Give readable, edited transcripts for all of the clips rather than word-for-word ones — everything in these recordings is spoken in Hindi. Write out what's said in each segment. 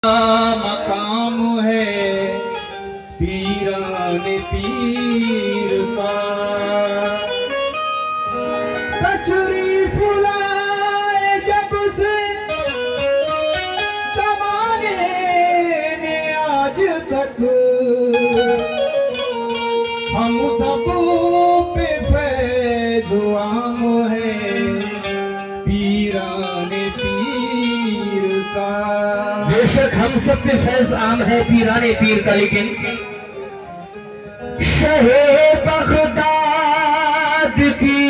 मकाम है पीराने पीर का। तशरीफ लाए जब से ज़माने ने आज तक, हम सब पे फैज़ आम है पीराने पीर का। बेशक हम सब पे फैज आम है पीराने पीर का, लेकिन शहे बगदाद की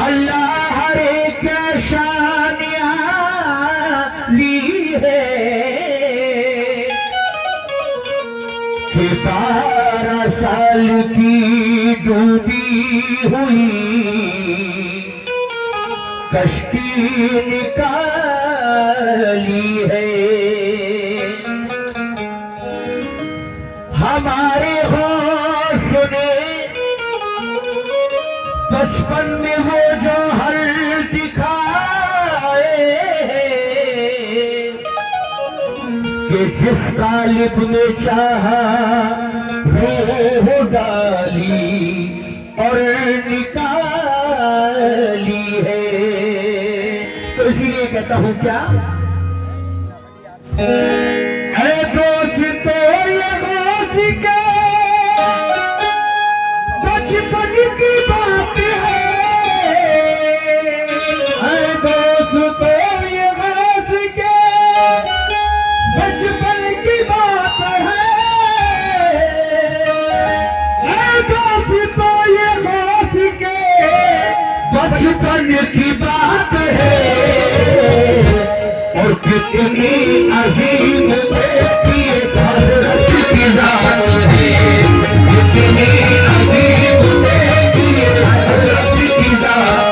अल्लाह रे क्या शानिया ली है कि 12 साल की डूबी हुई कश्ती निकाली है। हमारे हौसले बचपन में वो जो हल दिखाए कि जिस गालिब में चाहा रूह डाली और निकाली है। तो इसीलिए कहता हूं क्या, अरे दोस्त ये गौस के बचपन की बात है। अरे दोस्त ये गौस के बचपन की बात है। अरे दोस्त ये गौस के बचपन की बात है। और कितनी अजीम हज़रत की ज़ात है, कितनी अजीम हज़रत की ज़ात है।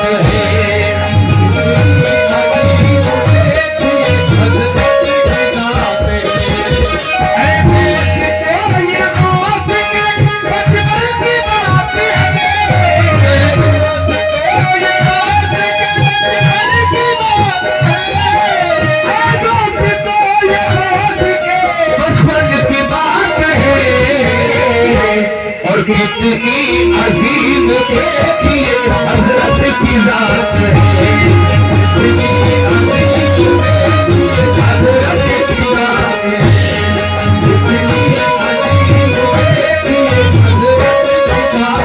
कितनी अजीम देखिए हज़रत की ज़ात है, कितनी अजीम हज़रत की ज़ात है, कितनी अजीम देखिए हज़रत की ज़ात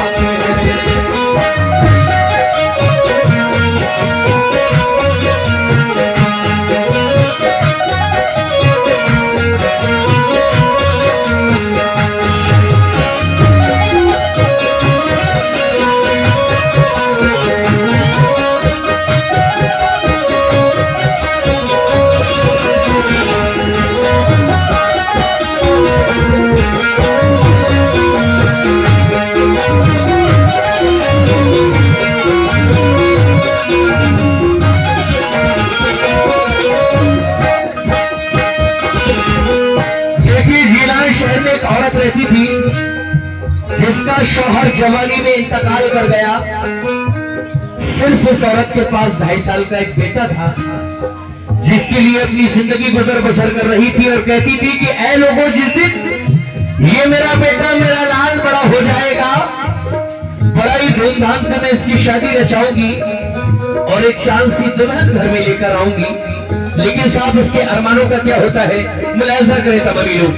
रहती थी जिसका शौहर जवानी में इंतकाल कर गया। सिर्फ उस औरत के पास 2.5 साल का एक बेटा था जिसके लिए अपनी जिंदगी गुजर बसर कर रही थी और कहती थी कि ऐ लोगों, जिस दिन ये मेरा बेटा मेरा लाल बड़ा हो जाएगा, बड़ा ही धूमधाम से मैं इसकी शादी रचाऊंगी और एक चांद सी दुल्हन घर में लेकर आऊंगी। लेकिन साहब उसके अरमानों का क्या होता है, मुलायजा करें तमामी लोग।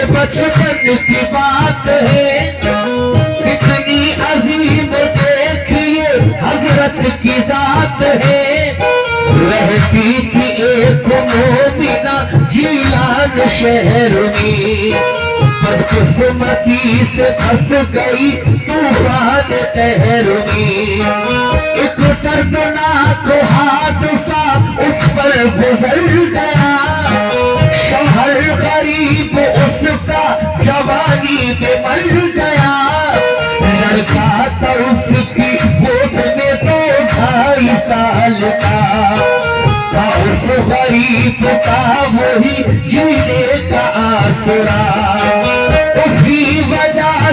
बचपन की बात है, कितनी अजीम देखिए हज़रत की ज़ात है। रहती थी एक मोमिना जीलान शहर में, बदकिस्मती से फंस गई तूफान शहर में। एक दर्दनाक हादसा उस पर गुजर गया, शहर गरीब उसका जवानी में मर गया। लड़का था उसकी गोद में तो 2.5 साल का, उस गरीब का वही जीने का आसरा, उसी वजह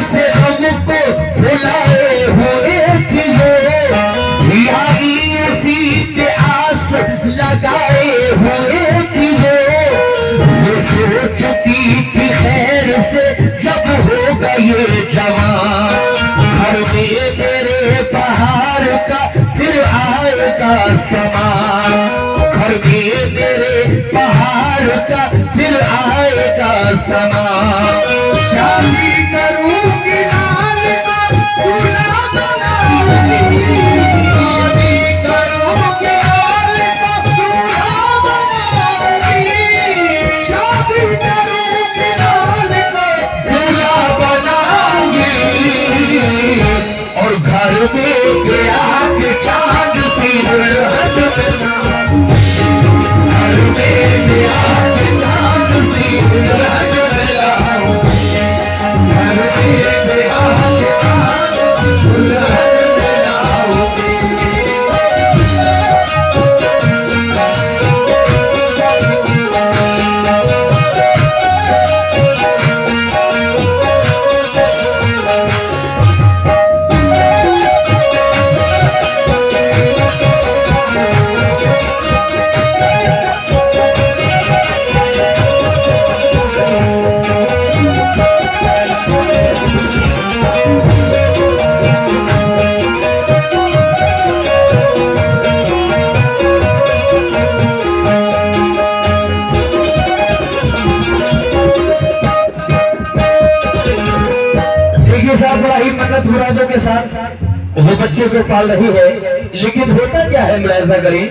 होगा ये जवान, घर में मेरे पहाड़ का फिर आएगा समान, घर में मेरे पहाड़ का फिर आएगा समान। शादी करूंगी लाल का दूल्हा बनाऊंगी, शादी करूंगी लाल का दूल्हा बनाऊंगी, शादी करूंगी लाल का दूल्हा बनाऊंगी, और घर में गया के चांद सी दुल्हन बनाऊंगी, घर में गया के चांद सी दुल्हन बनाऊंगी, घर में गया के चांद सी दुल्हन बनाऊंगी। बड़ा ही मन्नत मुरादों के साथ वो बच्चे को पाल रही है, लेकिन होता क्या है मुलायजा करें।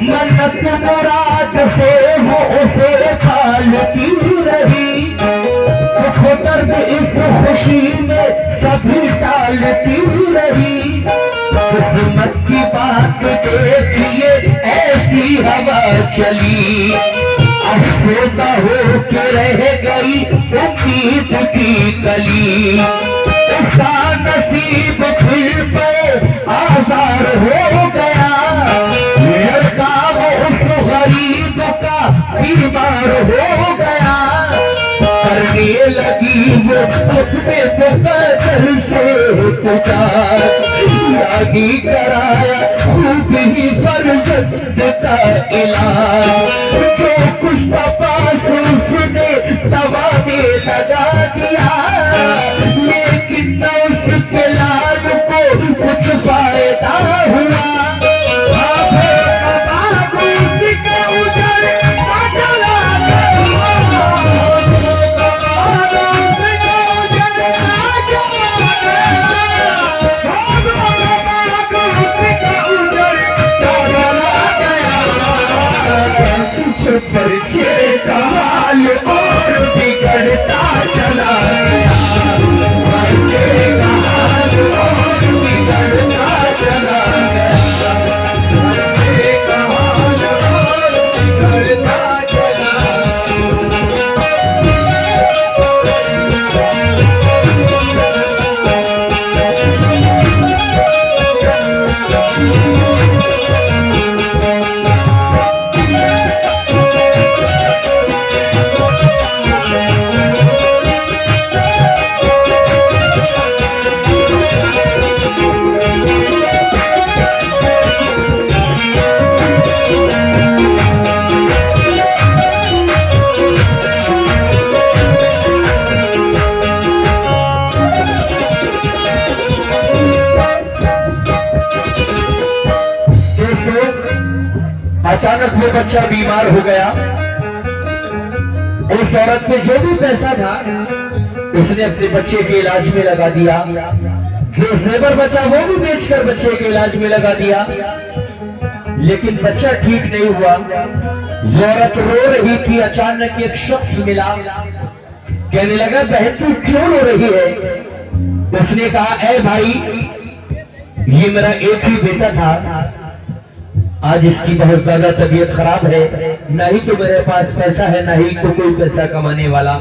मन्नत मुराद से वो उसे पालती रही, दुख दर्द इस खुशी में सभी टालती रही, किस्मत की बात देखिए ऐसी हवा चली, अफसोदा हो के रह गई उम्मीद की कली, उसका नसीब फिर पे आजार हो गया, लड़का वो उस गरीब का बीमार हो गया, करने लगी वो अपने मुकद्दर से पुकार, शादी कराया खूब ही फर्जंद का इलाज, जो कुछ पास उसने दवा में लगा दिया, लेकिन न उसके लाल को कुछ फायदा हुआ। परिचय का हाल और बिगड़ता चला गया, परिचय का हाल और बिगड़ता चला गया, परिचय का हाल और बिगड़ता चला अचानक वो बच्चा बीमार हो गया। उस औरत में जो भी पैसा था उसने अपने बच्चे के इलाज में लगा दिया, जो जेवर बचा वो भी बेचकर बच्चे के इलाज में लगा दिया, लेकिन बच्चा ठीक नहीं हुआ। वो औरत रो रही थी, अचानक एक शख्स मिला, कहने लगा बहन तू क्यों रो रही है? उसने कहा ऐ भाई, ये मेरा एक ही बेटा था, आज इसकी बहुत ज्यादा तबीयत खराब है, नहीं तो मेरे पास पैसा है, नहीं तो कोई पैसा कमाने वाला।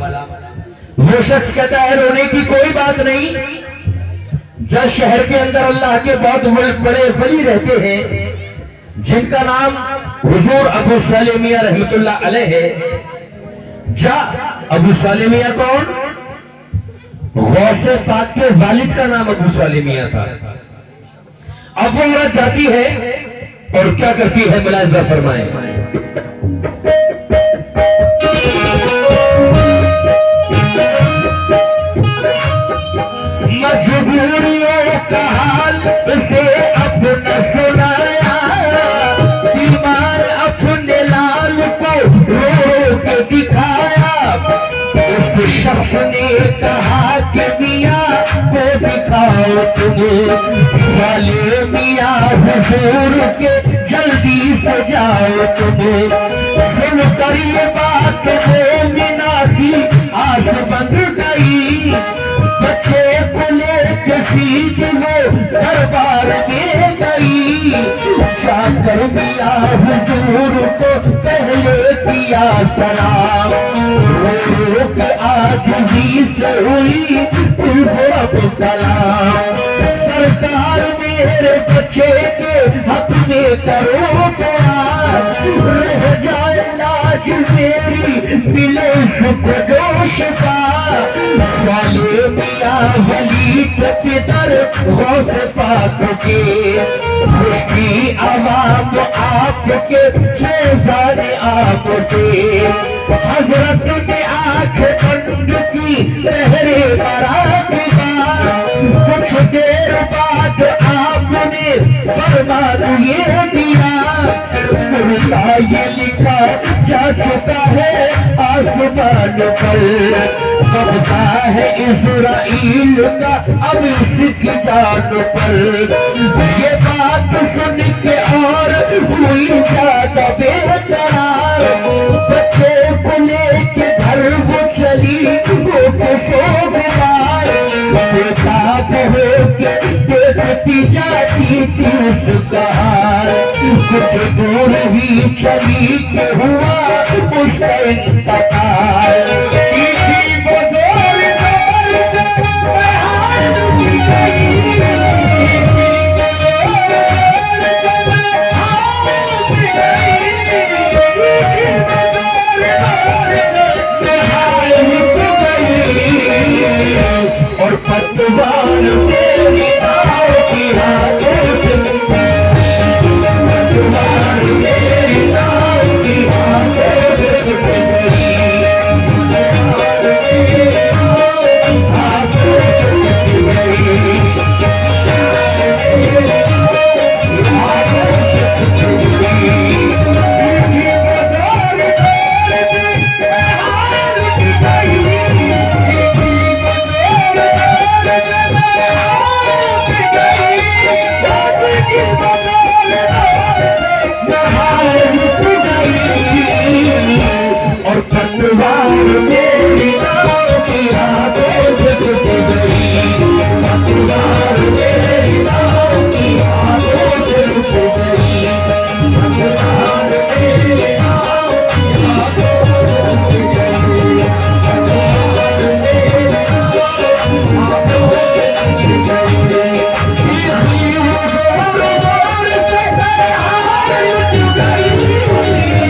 वो शख्स कहता है रोने की कोई बात नहीं, जब शहर के अंदर अल्लाह के बहुत बड़े वली रहते हैं जिनका नाम हुजूर अबू सालेह मियां रहमतुल्लाह अलैह है। जा अबू सालेह मियां कौन? गौसे पाक के वालिद का नाम अबू सालेह मियां था। अब वो औरत जाती है, और क्या करती है मुलाहिजा फरमाए। मजबूरियों का हाल से अपना सुनाया, बीमार अपने लाल को रो के दिखाया। उस शख्स ने कहा कि मियाँ को दिखाओ तुम्हें, वाले मियाँ हुजूर के जल्दी से जाओ तुम्हें। सुन कर ये बात मोमिना की आस बंद गई, बच्चे को लेके सीध वो दरबार में गई। जाकर मिया हुजूर को पहले किया सलाम, रोक आज ही से हुई तुझको अब सलाम। सरकार मेरे बच्चे के हक में करो प्यार, रह जाए लाज मेरी मिले सुख जोश का। वाले मिया वली के पितर गौस पाक के, खुशी आवाम आपके फैजाने आपसे। हजरत ने आंख बंद की पहरे बारात का, कुछ देर बाद आपने फरमा ये दिया। मुर्दा ये लिखा जा चुका है आसमान पर, सबका है इज़राइल का अब इसकी जान पर। ये बात सुन के और हुई ज्यादा बेकरार, बच्चे को लेके घर वो चली वो सो बेदार। देखती जाती थी उसका हाल, कुछ दूर ही चली के हुआ उसका इंतकाल। और पतवार तेरी नाव की हाथों से, पतवार तेरी नाव की हाथों से टूट गई, हाथों से टूट गई, और पतवार मेरी नाव की हाथों से टूट गई, पतवार मेरी नाव की हाथों से टूट गई, पतवार मेरी नाव की हाथों से टूट गई, पतवार मेरी नाव की हाथों से टूट गई।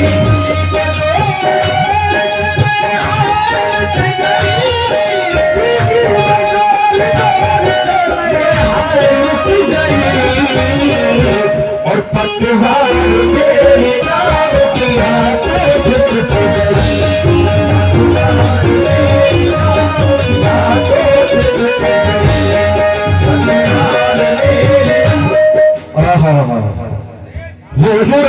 और पतवार मेरी नाव की हाथों से टूट गई, पतवार मेरी नाव की हाथों से टूट गई, पतवार मेरी नाव। वो हुजूर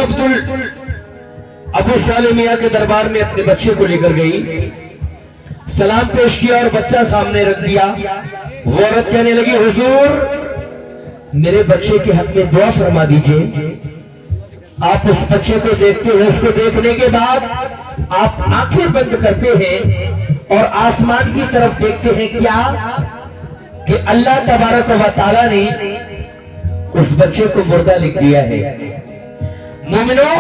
अबू साले मियां के दरबार में अपने बच्चे को लेकर गई, सलाम पेश किया और बच्चा सामने रख दिया। वो औरत कहने लगी, हुजूर मेरे बच्चे के हक में दुआ फरमा दीजिए। आप उस बच्चे को देखते हैं, उसको देखने के बाद आप आंखें बंद करते हैं और आसमान की तरफ देखते हैं, क्या कि अल्लाह तबारक व तआला ने उस बच्चे को मुर्दा लिख दिया है। मोमिनो,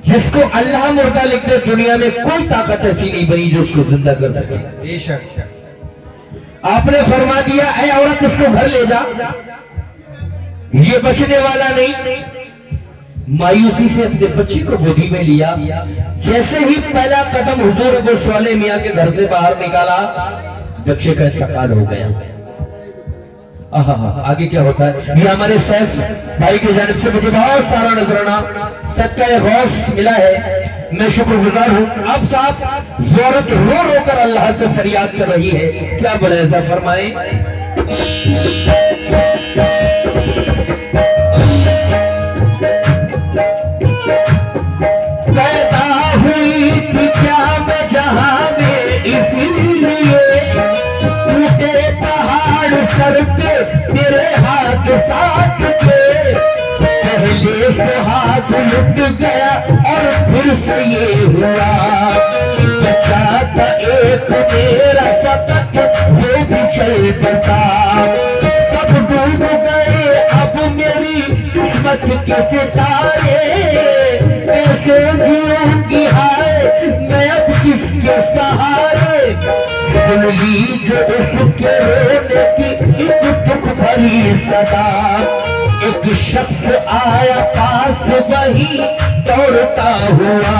जिसको अल्लाह मुर्दा लिख दे दुनिया में कोई ताकत ऐसी नहीं बनी जो उसको जिंदा कर सके। बेशक आपने फरमा दिया, ऐ औरत इसको घर ले जा, ये बचने वाला नहीं। मायूसी से अपने बच्चे को गोदी में लिया। जैसे ही पहला कदम हुजूर अबू सालेह मियां के घर से बाहर निकाला, बच्चे का इंतकाल हो गया। आगे क्या होता है? ये हमारे सैफ भाई की जानिब से मुझे बहुत सारा नजराना सबका ये गौस मिला है, मैं शुक्रगुजार हूँ। अब साहब ये औरत रो रो कर अल्लाह से फरियाद कर रही है, क्या बोले ऐसा फरमाए? पैदा हुई थी क्या मैं जहां में इसीलिए, टूटे पहाड़ सर पे मेरे हाथ साथ के, पहले सुहाग लुट गया और फिर से ये हुआ, बच्चा था एक मेरा सतत वो भी चल बसा, सब डूब गए अब मेरी किस्मत के सितारे, कैसे जीऊंगी हाय मैं अब किसके सहारे, सुन ली जो उसके रोने की एक दुख भरी सदा, एक शख्स आया पास वही दौड़ता हुआ,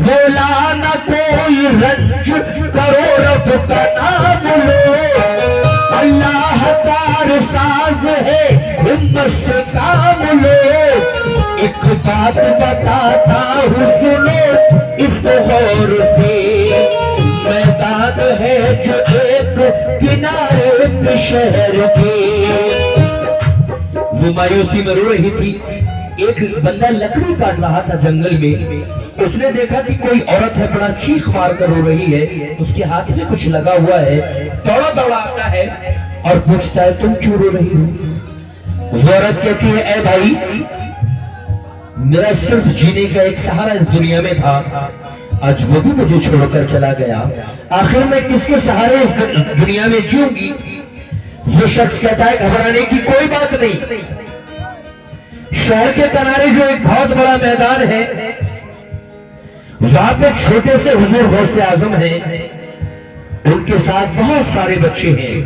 बोला न कोई रंज करो रब का नाम लो, अल्लाह कार साज है हिम्मत से काम लो, एक बात बताता हूँ सुनो इसको गौर से, मैदान है जो एक किनारे शहर के, वो मायूसी में रो रही थी। एक बंदा लकड़ी काट रहा था जंगल में, उसने देखा कि कोई औरत है बड़ा चीख मार कर रो रही है, उसके हाथ में कुछ लगा हुआ है, दौड़ा दौड़ा आता है और पूछता है तुम क्यों रो रही हो? वो औरत कहती है ए भाई, मेरा सिर्फ जीने का एक सहारा इस दुनिया में था, आज वो भी मुझे छोड़कर चला गया, आखिर मैं किसके सहारे इस दुनिया में जीऊंगी? वो शख्स कहता है घबराने की कोई बात नहीं, शहर के किनारे जो एक बहुत बड़ा मैदान है वहां पे छोटे से हुजूर गौसे आजम हैं, उनके साथ बहुत सारे बच्चे हैं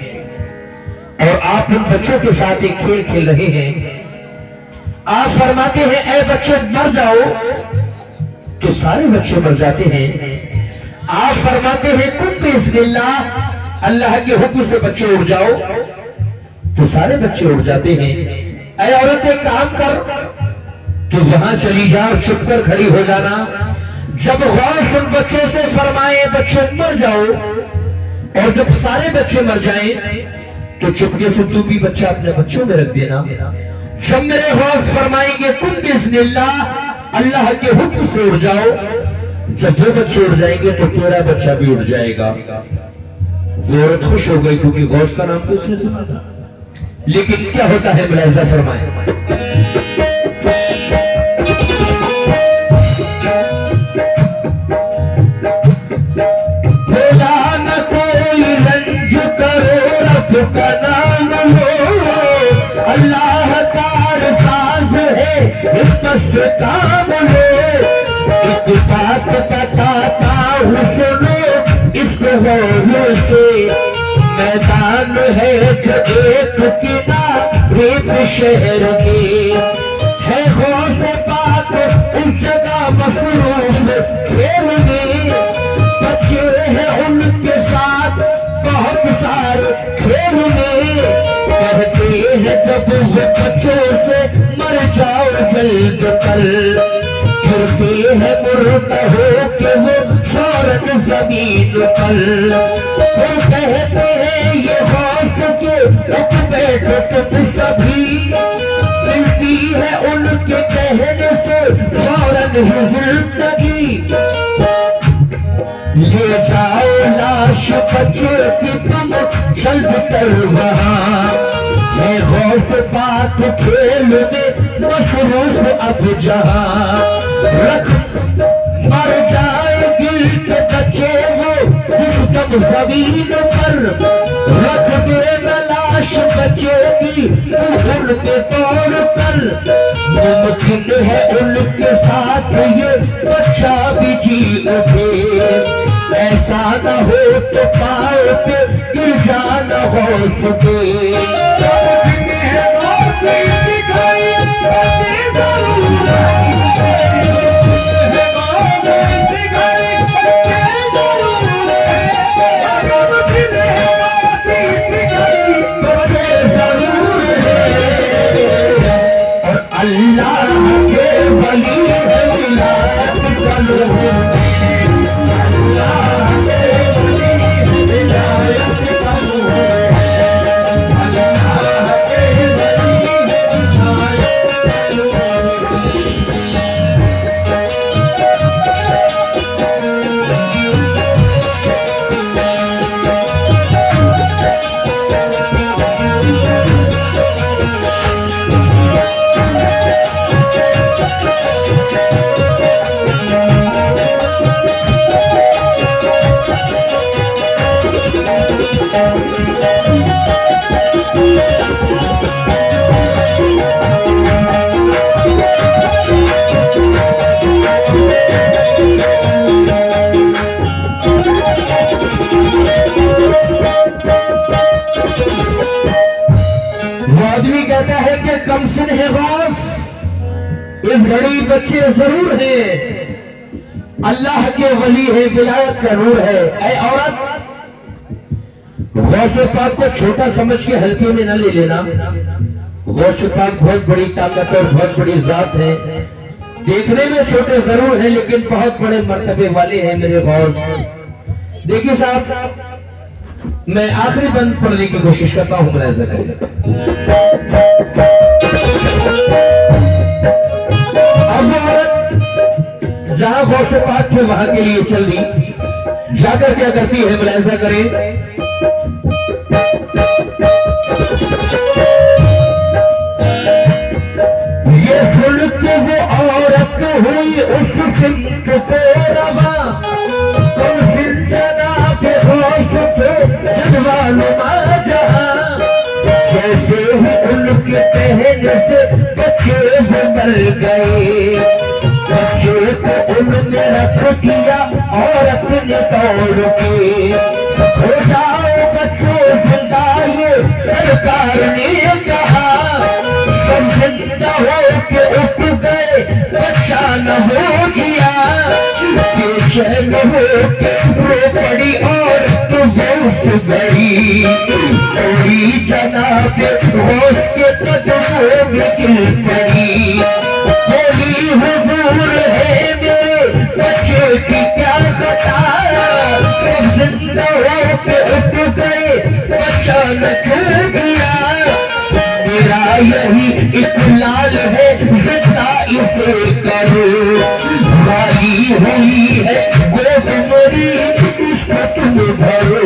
और आप उन बच्चों के साथ एक खेल खेल रहे हैं। आप फरमाते हैं ऐ बच्चे मर जाओ, तो सारे बच्चे मर जाते हैं। आप फरमाते हैं कुन बिस्मिल्लाह, अल्लाह के हुक्म से बच्चे उड़ जाओ, तो सारे बच्चे उड़ जाते हैं। ऐ औरत एक काम कर, तो वहां चली जा और चुप कर खड़ी हो जाना, जब गौस उन बच्चों से फरमाए बच्चे मर जाओ, और जब सारे बच्चे मर जाएं तो चुपके से तू भी बच्चा अपने बच्चों में रख देना। जब मेरे गौस फरमाएंगे कुन बिस्मिल्लाह, अल्लाह के हुक्म से उड़ जाओ, जब वो बच्चे उड़ जाएंगे तो तेरा बच्चा भी उड़ जाएगा। वो औरत खुश हो गई क्योंकि गौस का नाम तो उसने सुना था। लेकिन क्या होता है मुलाहिजा फरमाए, बोला न कोई रंज करो रब का नाम लो, अल्लाह कार साज है हिम्मत से काम लो, एक बात बताता हूँ सुनो इसको गौर से, मैदान है जो एक किनारे शहर के, है गौस पाक उस जगह मसरूफ खेल में, बच्चे हैं उनके साथ बहुत सारे खेल में, कहते हैं जब वो बच्चों से मर जाओ जल्द कर, गिरते हैं मुर्दा हो के वो फौरन जमीन पर, वो कहते हैं ये गौस के उठ बैठो तुम सभी, मिलती है उनके कहने से फौरन ही जिंदगी, ले जाओ लाश बच्चे की तुम जल्द कर वहां, है गौस पाक खेल में मसरूफ अब जहां, रख मर जाए दिल के बच्चे वो तब जमीन पर, रख दे लाश बच्चे की उनके तौर पर, मुमकिन है उनके साथ ये बच्चा भी जी उठे, ऐसा न हो तो पाओ के गिर जाना हो सके, आदमी कहता है कि कमसिन है गौस, इस घड़ी बच्चे जरूर हैं, अल्लाह के वली है, विलायत का नूर है। ऐ औरत, गौस पाक को छोटा समझ के हल्के में न ले लेना। गौस पाक बहुत बड़ी ताकत और बहुत बड़ी जात है। देखने में छोटे जरूर हैं लेकिन बहुत बड़े मर्तबे वाले हैं मेरे गौस। देखिए साहब, मैं आखिरी बंद पढ़ने की कोशिश करता हूं, मुलाहिजा करें। अब वो औरत जहां गौसे पाक थे वहां के लिए चल दी, जाकर क्या करती है मुलाहिजा करें। ये सुन के वो औरत हुई उस सिमत को रवा, तुम सिंचना के गौस को जनवानुमा जहां, जैसे ही उनके पहले से बच्चे मर गए, बच्चे को उनने रख दिया और अपने तोड़ के, हो जाओ बच्चे जिंदा, ये सरकार ने कहा, सब जिंदा हो के उठ गए, बच्चा न हो गया, बेचैन हो के रो पड़ी और तो बेहोश गई, थोड़ी जनाब होश के कदमों में गिर पड़ी, बोली हुजूर है मेरे बच्चे की क्या खता, सब जिंदा हो के उठ गए, बच्चा न छूट गया, मेरा यही इकलाल है, जितना इसे करो, खाली हुई है गोद मेरी, इसको तुम भरो,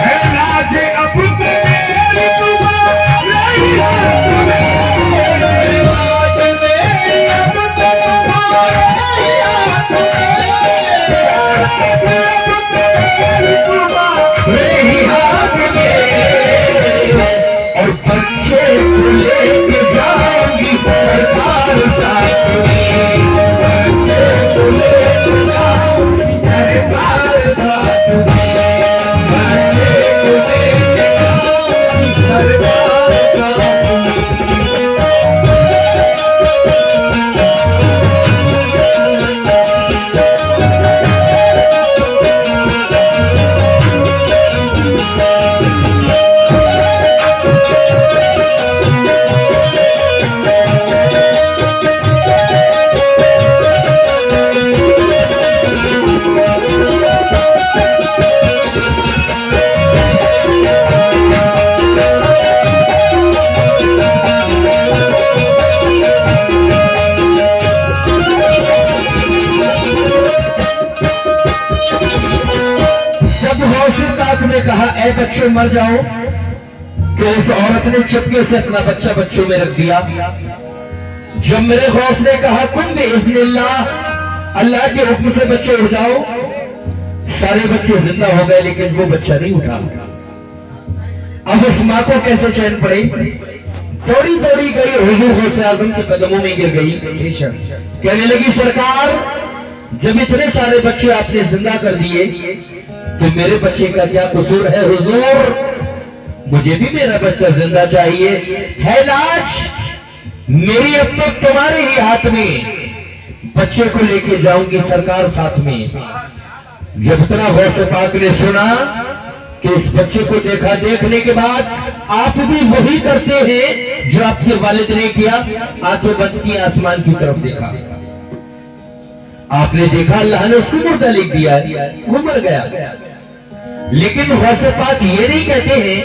है लाज अब मेरी तुम्हारी, लाज मेरी अब तुम्हारी हाथ में, और बच्चे को लेके जाऊंगी सरकार साथ में, बच्चे को लेके जाऊंगी सरकार साथ में, बच्चे को लेके जाऊंगी सरकार साथ में। ने कहा ऐ बच्चे मर जाओ, तो उस औरत ने चुपके से अपना बच्चा बच्चों में रख दिया। जब मेरे गौस ने कहा कुन बिइज़्निल्लाह, अल्लाह के हुक्म से बच्चे उठ जाओ, सारे बच्चे जिंदा हो गए लेकिन वो बच्चा नहीं उठा। अब उस मां को कैसे चैन पड़े, दौड़ी दौड़ी गई हुजूर गौसे आजम के कदमों में गिर गई, कहने लगी सरकार जब इतने सारे बच्चे आपने जिंदा कर दिए तो मेरे बच्चे का क्या कसूर है हुजूर, मुझे भी मेरा बच्चा जिंदा चाहिए, है लाज मेरी अब तक तुम्हारे ही हाथ में, बच्चे को लेके जाऊंगी सरकार साथ में। जब इतना गौसे पाक ने सुना कि इस बच्चे को देखा, देखने के बाद आप भी वही करते हैं जो आपके वालिद ने किया। आंखें बंद की, आसमान की तरफ देखा, आपने देखा अल्लाह ने उसको मुर्दा लिख दिया, वो मर गया। लेकिन वैसे पाक ये नहीं कहते हैं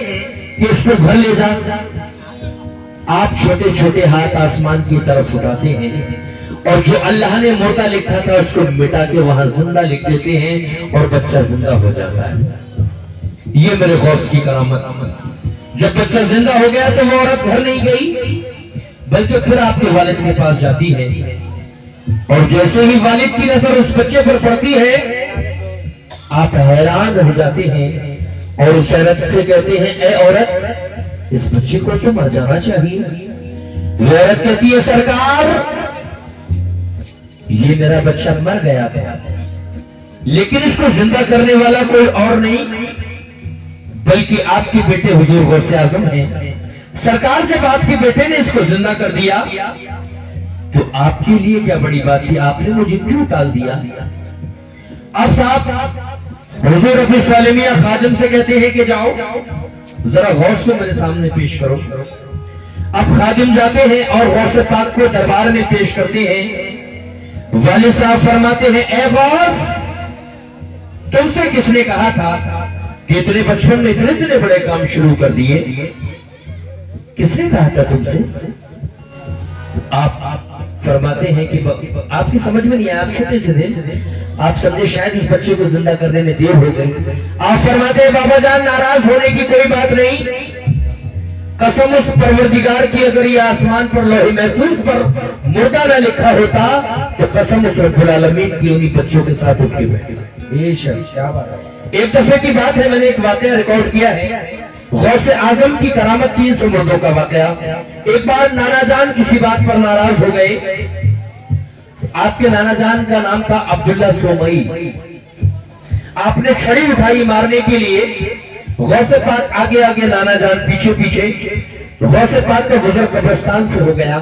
कि इसको घर ले जा। आप छोटे छोटे हाथ आसमान की तरफ उठाते हैं और जो अल्लाह ने मुर्दा लिखा था उसको मिटा के वहां जिंदा लिख देते हैं और बच्चा जिंदा हो जाता है। ये मेरे गौस की करामत। जब बच्चा जिंदा हो गया तो वो औरत घर नहीं गई, बल्कि फिर आपके वालिद के पास जाती है और जैसे ही वालिद की नजर उस बच्चे पर पड़ती है आप हैरान रह जाते हैं और उस औरत से कहते हैं, ए औरत, इस बच्चे को तो मर जाना चाहिए। वो औरत कहती है, सरकार, ये मेरा बच्चा मर गया था, लेकिन इसको जिंदा करने वाला कोई और नहीं बल्कि आपके बेटे हुजूर गौसे आजम हैं। सरकार, जब आपके बेटे ने इसको जिंदा कर दिया तो आपके लिए क्या बड़ी बात थी, आपने मुझे क्यों टाल दिया? अब साहब हुजूर अपने सालिमिया खादिम से कहते हैं कि जाओ जरा गौस को मेरे सामने पेश करो। अब खादिम जाते हैं और गौसे पाक को दरबार में पेश करते हैं। वालिद साहब फरमाते हैं, ए गौस, तुमसे किसने कहा था कि इतने बचपन में इतने इतने बड़े काम शुरू कर दिए? किसने कहा था तुमसे? आप फरमाते हैं कि आपकी समझ में नहीं आया, आप छोटे से थे, आप समझे शायद इस बच्चे को जिंदा करने में देर हो गई। आप फरमाते हैं, बाबा जान, नाराज होने की कोई बात नहीं, कसम उस परवरदिगार की, अगर ये आसमान पर लौहे महफूज पर मुर्दा न लिखा होता तो कसम उस रब्बुल आलमीन की उन्हीं बच्चों के साथ उठ के बैठे। क्या बात है। एक दफे की बात है, मैंने एक वाकया रिकॉर्ड किया है, गौसे आजम की करामत 300 मुर्दों का वाकया। एक बार नाना जान किसी बात पर नाराज हो गए। आपके नाना जान का नाम था अब्दुल्ला सोमई। आपने छड़ी उठाई मारने के लिए, गौसे पाक आगे आगे, नाना जान पीछे पीछे। गौसे पाक का गुजर कब्रिस्तान से हो गया।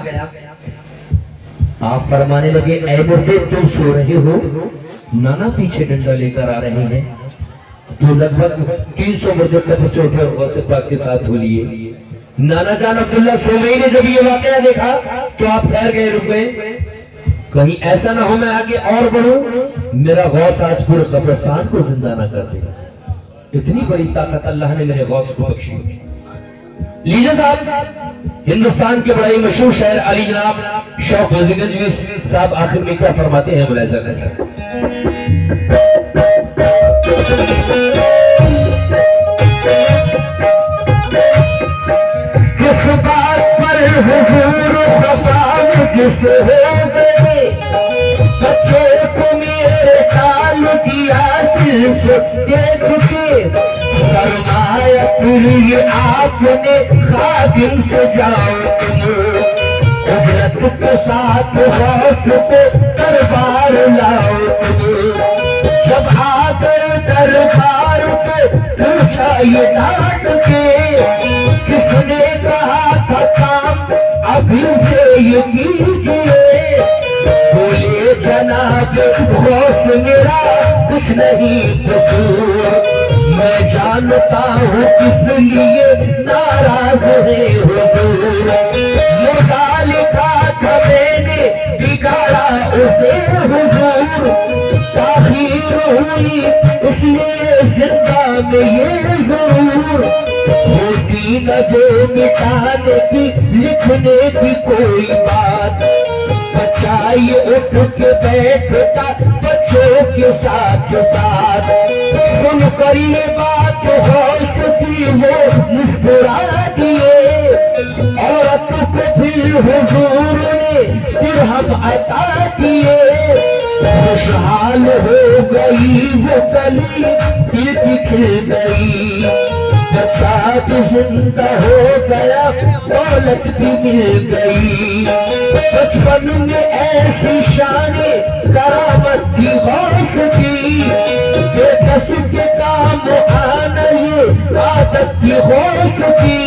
आप फरमाने लगे, ऐ मुर्दे, तुम सो रहे हो, नाना पीछे डंडा लेकर आ रहे हैं। तो लगभग 300 मुर्दे कब्र से उठे और गौसे पाक के साथ हो लिए। नाना जान अब्दुल्ला सोमई ने जब ये वाकया देखा तो आप ठहर गए, रुक गए, कहीं ऐसा ना हो मैं आगे और बढ़ूं, मेरा गौस आज पूरे कब्रिस्तान को जिंदा ना कर दे। इतनी बड़ी ताकत अल्लाह ने मेरे गौस को बख्शी। लीजिए साहब, हिंदुस्तान के बड़े मशहूर शायर अली जनाब शौक वजीगंज साहब आखिर में क्या फरमाते हैं, मुलाहिजा करते। किस बात पर हुजूर खफा किस हो गए, बच्चे को मेरे काल किया सिर्फ देख के, फरमाया फिर ये आपने खादिम से जाओ तुम, उजरत के साथ गौस पे दरबार लाओ तुम। जब आ गए दरबार पे पूछा ये डांट के, किसने कहा था काम अभी से ये कीजिए? बोले जनाब गौस मेरा कुछ नहीं कसूर, मैं जानता हूँ किस लिए नाराज है हुजूर। मुर्दा लिखा था मैंने, बिगाड़ा उसे हुजूर, ताखीर हुई इसलिए जिंदा में ये जरूर, होती न जो मिटाने की लिखने की कोई बात, बच्चा ये उठ के बैठता बच्चों के साथ साथ, सुन कर ये बात गौस की वो मुस्कुरा दिए, औरत को फिर हुजूर ने दिरहम अता किए, खुशहाल हो गई वो कली दिल की खिल गई, बच्चा भी जिंदा हो गया, दौलत भी मिल गई। बचपन में ऐसी शाने करामत की गौस की, बेकस के काम आना ये आदत की गौस की।